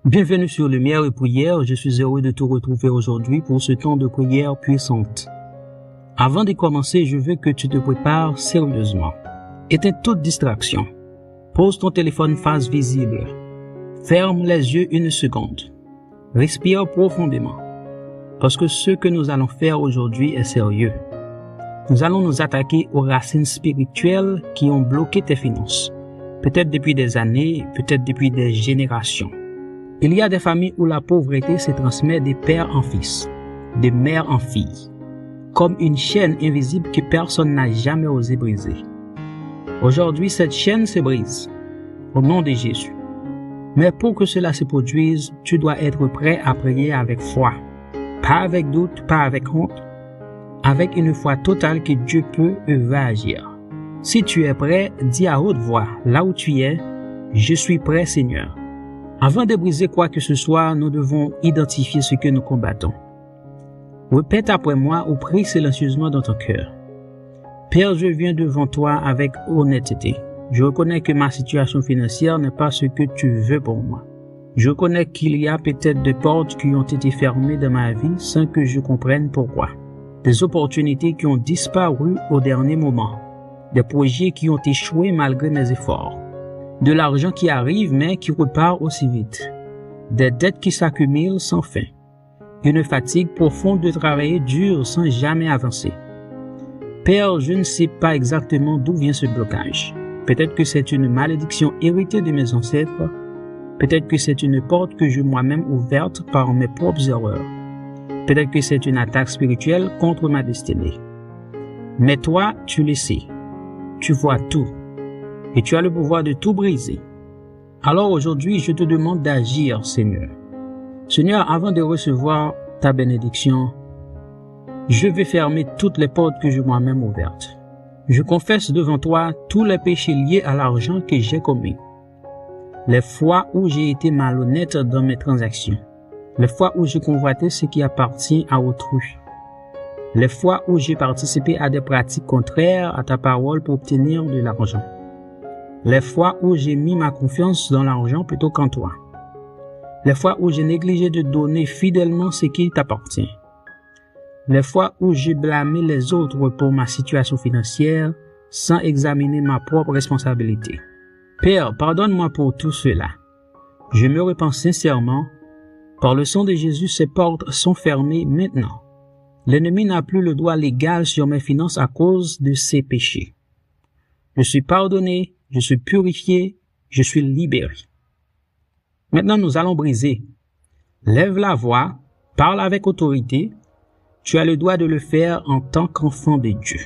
Bienvenue sur Lumière et Prière, je suis heureux de te retrouver aujourd'hui pour ce temps de prière puissante. Avant de commencer, je veux que tu te prépares sérieusement. Éteins toute distraction. Pose ton téléphone face visible. Ferme les yeux une seconde. Respire profondément. Parce que ce que nous allons faire aujourd'hui est sérieux. Nous allons nous attaquer aux racines spirituelles qui ont bloqué tes finances. Peut-être depuis des années, peut-être depuis des générations. Il y a des familles où la pauvreté se transmet des pères en fils, des mères en filles, comme une chaîne invisible que personne n'a jamais osé briser. Aujourd'hui, cette chaîne se brise, au nom de Jésus. Mais pour que cela se produise, tu dois être prêt à prier avec foi. Pas avec doute, pas avec honte, avec une foi totale que Dieu peut et va agir. Si tu es prêt, dis à haute voix, là où tu es, « Je suis prêt, Seigneur ». Avant de briser quoi que ce soit, nous devons identifier ce que nous combattons. Répète après moi ou prie silencieusement dans ton cœur. Père, je viens devant toi avec honnêteté. Je reconnais que ma situation financière n'est pas ce que tu veux pour moi. Je reconnais qu'il y a peut-être des portes qui ont été fermées dans ma vie sans que je comprenne pourquoi. Des opportunités qui ont disparu au dernier moment. Des projets qui ont échoué malgré mes efforts. De l'argent qui arrive mais qui repart aussi vite. Des dettes qui s'accumulent sans fin. Une fatigue profonde de travailler dur sans jamais avancer. Père, je ne sais pas exactement d'où vient ce blocage. Peut-être que c'est une malédiction héritée de mes ancêtres. Peut-être que c'est une porte que j'ai moi-même ouverte par mes propres erreurs. Peut-être que c'est une attaque spirituelle contre ma destinée. Mais toi, tu le sais. Tu vois tout. Et tu as le pouvoir de tout briser. Alors aujourd'hui, je te demande d'agir, Seigneur. Seigneur, avant de recevoir ta bénédiction, je vais fermer toutes les portes que j'ai moi-même ouvertes. Je confesse devant toi tous les péchés liés à l'argent que j'ai commis. Les fois où j'ai été malhonnête dans mes transactions. Les fois où j'ai convoité ce qui appartient à autrui. Les fois où j'ai participé à des pratiques contraires à ta parole pour obtenir de l'argent. Les fois où j'ai mis ma confiance dans l'argent plutôt qu'en toi. Les fois où j'ai négligé de donner fidèlement ce qui t'appartient. Les fois où j'ai blâmé les autres pour ma situation financière sans examiner ma propre responsabilité. Père, pardonne-moi pour tout cela. Je me repens sincèrement. Par le sang de Jésus, ces portes sont fermées maintenant. L'ennemi n'a plus le droit légal sur mes finances à cause de ses péchés. Je suis pardonné. Je suis purifié, je suis libéré. Maintenant, nous allons briser. Lève la voix, parle avec autorité. Tu as le droit de le faire en tant qu'enfant de Dieu.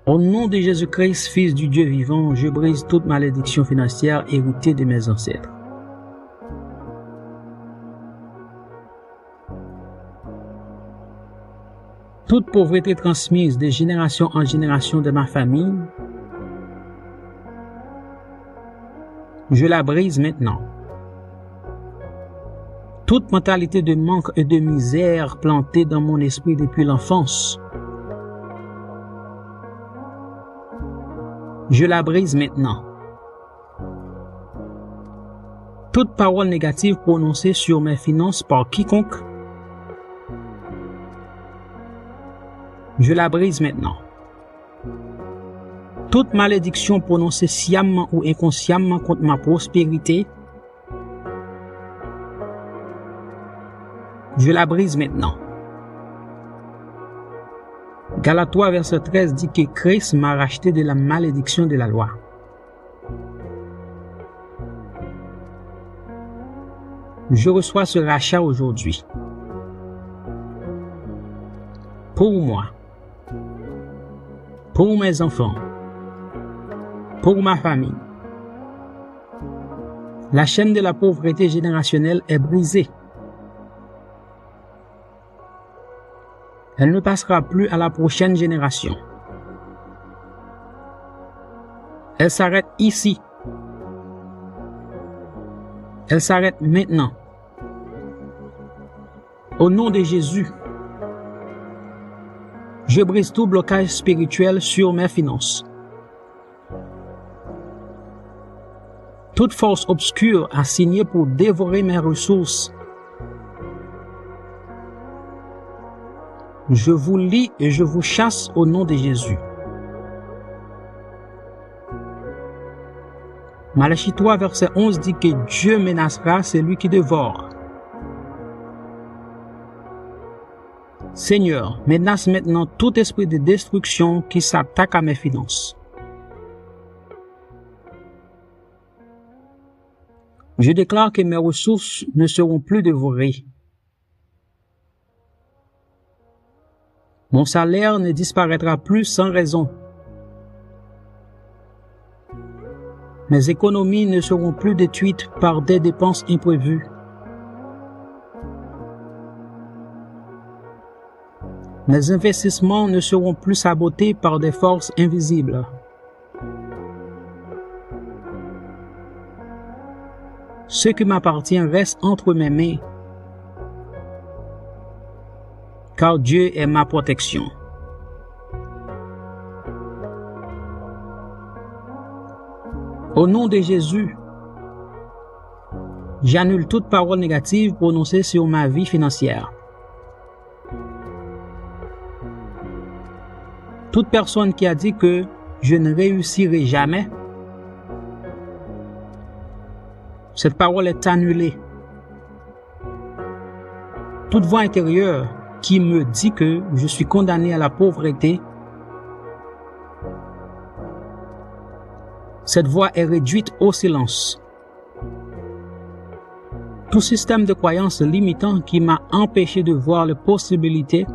Au nom de Jésus-Christ, Fils du Dieu vivant, je brise toute malédiction financière héritée de mes ancêtres. Toute pauvreté transmise de génération en génération de ma famille, je la brise maintenant. Toute mentalité de manque et de misère plantée dans mon esprit depuis l'enfance, je la brise maintenant. Toute parole négative prononcée sur mes finances par quiconque, je la brise maintenant. Toute malédiction prononcée sciemment ou inconsciemment contre ma prospérité, je la brise maintenant. Galates 3, verset 13 dit que Christ m'a racheté de la malédiction de la loi. Je reçois ce rachat aujourd'hui. Pour moi. Pour mes enfants. Pour ma famille. La chaîne de la pauvreté générationnelle est brisée. Elle ne passera plus à la prochaine génération. Elle s'arrête ici. Elle s'arrête maintenant. Au nom de Jésus, je brise tout blocage spirituel sur mes finances. Toute force obscure assignée pour dévorer mes ressources, je vous lie et je vous chasse au nom de Jésus. Malachie 3, verset 11 dit que Dieu menacera celui qui dévore. Seigneur, menace maintenant tout esprit de destruction qui s'attaque à mes finances. Je déclare que mes ressources ne seront plus dévorées. Mon salaire ne disparaîtra plus sans raison. Mes économies ne seront plus détruites par des dépenses imprévues. Mes investissements ne seront plus sabotés par des forces invisibles. Ce qui m'appartient reste entre mes mains, car Dieu est ma protection. Au nom de Jésus, j'annule toute parole négative prononcée sur ma vie financière. Toute personne qui a dit que je ne réussirai jamais, cette parole est annulée. Toute voix intérieure qui me dit que je suis condamné à la pauvreté, cette voix est réduite au silence. Tout système de croyance limitant qui m'a empêché de voir les possibilités,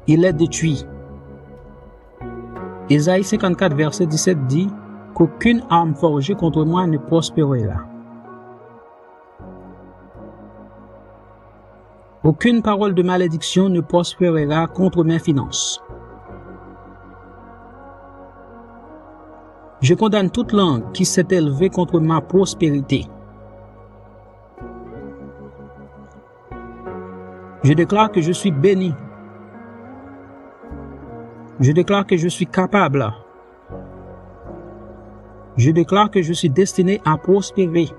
il est détruit. Ésaïe 54, verset 17 dit qu'aucune arme forgée contre moi ne prospérera. Aucune parole de malédiction ne prospérera contre mes finances. Je condamne toute langue qui s'est élevée contre ma prospérité. Je déclare que je suis béni. Je déclare que je suis capable. Je déclare que je suis destiné à prospérer.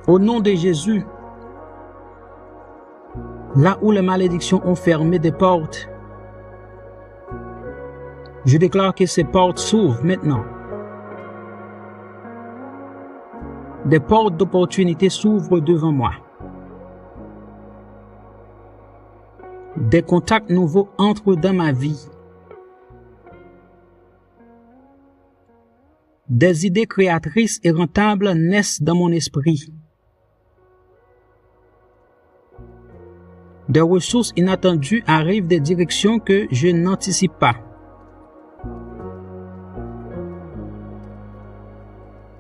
Au nom de Jésus, là où les malédictions ont fermé des portes, je déclare que ces portes s'ouvrent maintenant. Des portes d'opportunité s'ouvrent devant moi. Des contacts nouveaux entrent dans ma vie. Des idées créatrices et rentables naissent dans mon esprit. Des ressources inattendues arrivent des directions que je n'anticipe pas.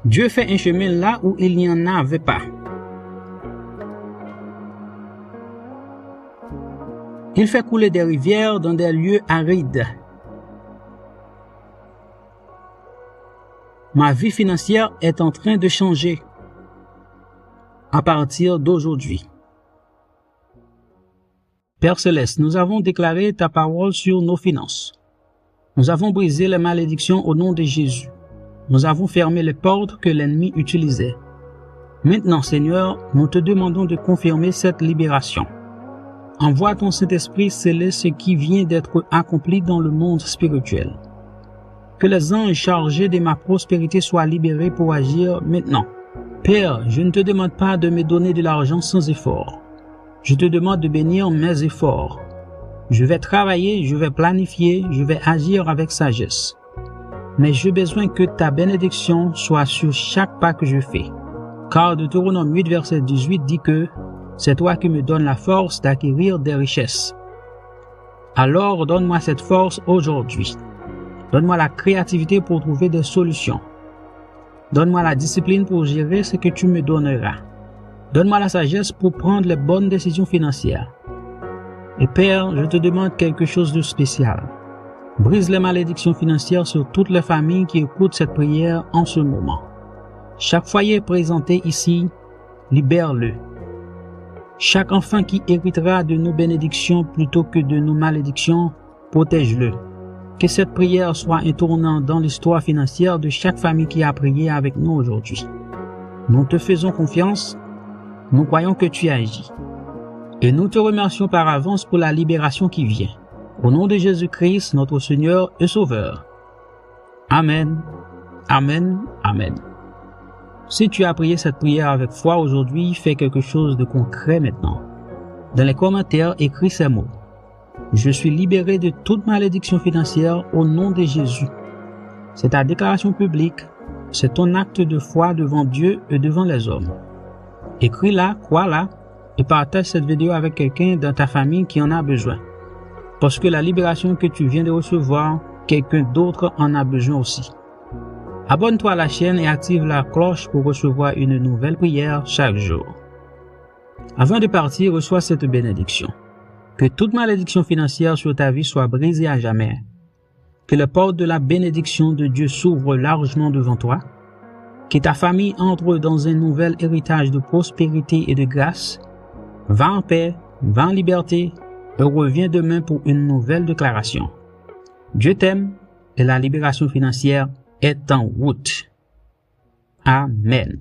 Dieu fait un chemin là où il n'y en avait pas. Il fait couler des rivières dans des lieux arides. Ma vie financière est en train de changer à partir d'aujourd'hui. Père Céleste, nous avons déclaré ta parole sur nos finances. Nous avons brisé les malédictions au nom de Jésus. Nous avons fermé les portes que l'ennemi utilisait. Maintenant, Seigneur, nous te demandons de confirmer cette libération. Envoie ton Saint-Esprit sceller ce qui vient d'être accompli dans le monde spirituel. Que les anges chargés de ma prospérité soient libérés pour agir maintenant. Père, je ne te demande pas de me donner de l'argent sans effort. Je te demande de bénir mes efforts. Je vais travailler, je vais planifier, je vais agir avec sagesse. Mais j'ai besoin que ta bénédiction soit sur chaque pas que je fais. Car Deutéronome 8, verset 18 dit que c'est toi qui me donnes la force d'acquérir des richesses. Alors donne-moi cette force aujourd'hui. Donne-moi la créativité pour trouver des solutions. Donne-moi la discipline pour gérer ce que tu me donneras. Donne-moi la sagesse pour prendre les bonnes décisions financières. Et Père, je te demande quelque chose de spécial. Brise les malédictions financières sur toutes les familles qui écoutent cette prière en ce moment. Chaque foyer présenté ici, libère-le. Chaque enfant qui héritera de nos bénédictions plutôt que de nos malédictions, protège-le. Que cette prière soit un tournant dans l'histoire financière de chaque famille qui a prié avec nous aujourd'hui. Nous te faisons confiance, nous croyons que tu agis. Et nous te remercions par avance pour la libération qui vient. Au nom de Jésus-Christ, notre Seigneur et Sauveur. Amen, amen, amen. Si tu as prié cette prière avec foi aujourd'hui, fais quelque chose de concret maintenant. Dans les commentaires, écris ces mots. Je suis libéré de toute malédiction financière au nom de Jésus. C'est ta déclaration publique, c'est ton acte de foi devant Dieu et devant les hommes. Écris-la, crois-la et partage cette vidéo avec quelqu'un dans ta famille qui en a besoin. Parce que la libération que tu viens de recevoir, quelqu'un d'autre en a besoin aussi. Abonne-toi à la chaîne et active la cloche pour recevoir une nouvelle prière chaque jour. Avant de partir, reçois cette bénédiction. Que toute malédiction financière sur ta vie soit brisée à jamais. Que la porte de la bénédiction de Dieu s'ouvre largement devant toi. Que ta famille entre dans un nouvel héritage de prospérité et de grâce. Va en paix, va en liberté et reviens demain pour une nouvelle déclaration. Dieu t'aime et la libération financière est en route. Amen.